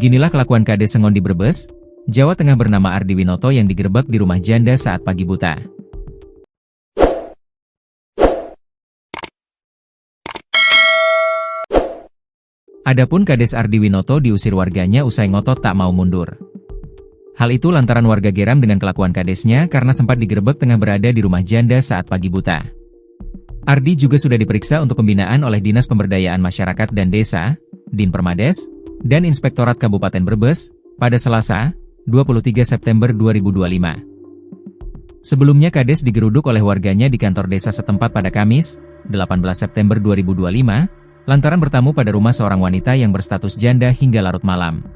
Beginilah kelakuan Kades Sengon di Brebes, Jawa Tengah bernama Ardi Winoto yang digerebek di rumah janda saat pagi buta. Adapun Kades Ardi Winoto diusir warganya usai ngotot tak mau mundur. Hal itu lantaran warga geram dengan kelakuan kadesnya karena sempat digerebek tengah berada di rumah janda saat pagi buta. Ardi juga sudah diperiksa untuk pembinaan oleh Dinas Pemberdayaan Masyarakat dan Desa, Dinpermades, dan Inspektorat Kabupaten Brebes, pada Selasa, 23 September 2025. Sebelumnya Kades digeruduk oleh warganya di kantor desa setempat pada Kamis, 18 September 2025, lantaran bertamu pada rumah seorang wanita yang berstatus janda hingga larut malam.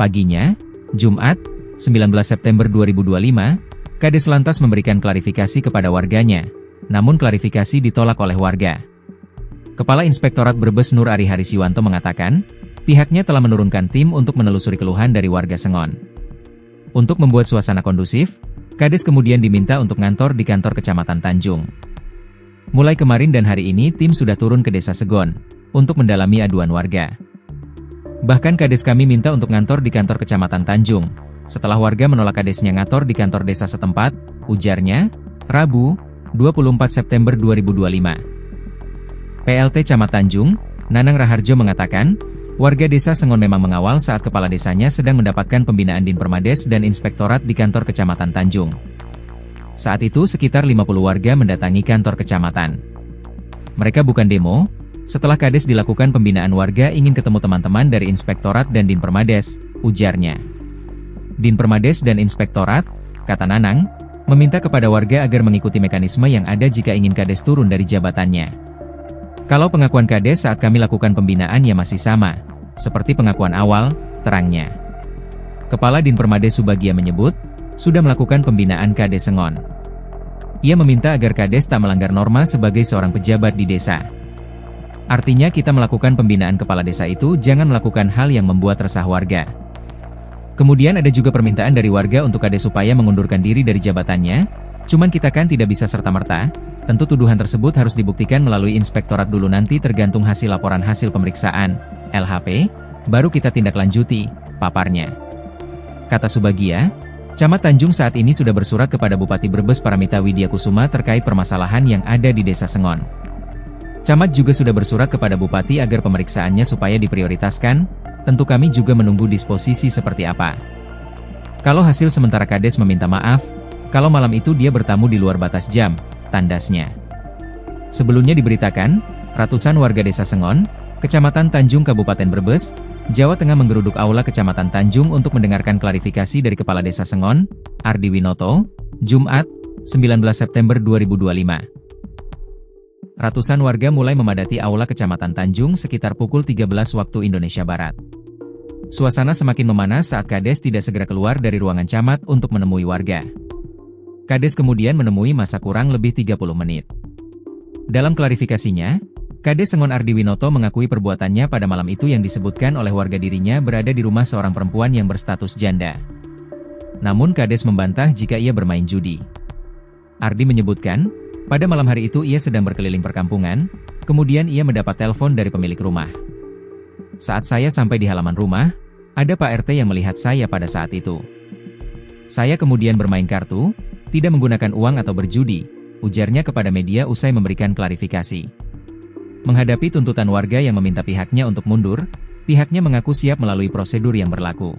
Paginya, Jumat, 19 September 2025, Kades lantas memberikan klarifikasi kepada warganya, namun klarifikasi ditolak oleh warga. Kepala Inspektorat Brebes Nur Ari Harisyiwanto mengatakan, pihaknya telah menurunkan tim untuk menelusuri keluhan dari warga Sengon. Untuk membuat suasana kondusif, Kades kemudian diminta untuk ngantor di kantor Kecamatan Tanjung. Mulai kemarin dan hari ini tim sudah turun ke Desa Segon, untuk mendalami aduan warga. Bahkan Kades kami minta untuk ngantor di kantor Kecamatan Tanjung, setelah warga menolak Kadesnya ngantor di kantor desa setempat, ujarnya, Rabu, 24 September 2025. PLT Camat Tanjung, Nanang Raharjo mengatakan, warga desa Sengon memang mengawal saat kepala desanya sedang mendapatkan pembinaan Dinpermades dan Inspektorat di kantor Kecamatan Tanjung. Saat itu sekitar 50 warga mendatangi kantor kecamatan. Mereka bukan demo, setelah Kades dilakukan pembinaan warga ingin ketemu teman-teman dari Inspektorat dan Dinpermades, ujarnya. Dinpermades dan Inspektorat, kata Nanang, meminta kepada warga agar mengikuti mekanisme yang ada jika ingin Kades turun dari jabatannya. Kalau pengakuan Kades saat kami lakukan pembinaan ya masih sama, seperti pengakuan awal, terangnya. Kepala Dinpermades Subagia menyebut, sudah melakukan pembinaan Kades Sengon. Ia meminta agar Kades tak melanggar norma sebagai seorang pejabat di desa. Artinya kita melakukan pembinaan kepala desa itu jangan melakukan hal yang membuat resah warga. Kemudian ada juga permintaan dari warga untuk Kades supaya mengundurkan diri dari jabatannya, cuman kita kan tidak bisa serta-merta. Tentu tuduhan tersebut harus dibuktikan melalui inspektorat dulu nanti tergantung hasil laporan hasil pemeriksaan, LHP, baru kita tindak lanjuti, paparnya. Kata Subagia, Camat Tanjung saat ini sudah bersurat kepada Bupati Brebes Paramita Widyakusuma terkait permasalahan yang ada di Desa Sengon. Camat juga sudah bersurat kepada Bupati agar pemeriksaannya supaya diprioritaskan, tentu kami juga menunggu disposisi seperti apa. Kalau hasil sementara Kades meminta maaf, kalau malam itu dia bertamu di luar batas jam, tandasnya. Sebelumnya diberitakan, ratusan warga Desa Sengon, Kecamatan Tanjung Kabupaten Brebes, Jawa Tengah menggeruduk aula Kecamatan Tanjung untuk mendengarkan klarifikasi dari Kepala Desa Sengon, Ardi Winoto, Jumat, 19 September 2025. Ratusan warga mulai memadati aula Kecamatan Tanjung sekitar pukul 13 waktu Indonesia Barat. Suasana semakin memanas saat Kades tidak segera keluar dari ruangan camat untuk menemui warga. Kades kemudian menemui masa kurang lebih 30 menit. Dalam klarifikasinya, Kades Sengon Ardi Winoto mengakui perbuatannya pada malam itu yang disebutkan oleh warga dirinya berada di rumah seorang perempuan yang berstatus janda. Namun Kades membantah jika ia bermain judi. Ardi menyebutkan, pada malam hari itu ia sedang berkeliling perkampungan, kemudian ia mendapat telepon dari pemilik rumah. Saat saya sampai di halaman rumah, ada Pak RT yang melihat saya pada saat itu. Saya kemudian bermain kartu, tidak menggunakan uang atau berjudi, ujarnya kepada media usai memberikan klarifikasi. Menghadapi tuntutan warga yang meminta pihaknya untuk mundur, pihaknya mengaku siap melalui prosedur yang berlaku.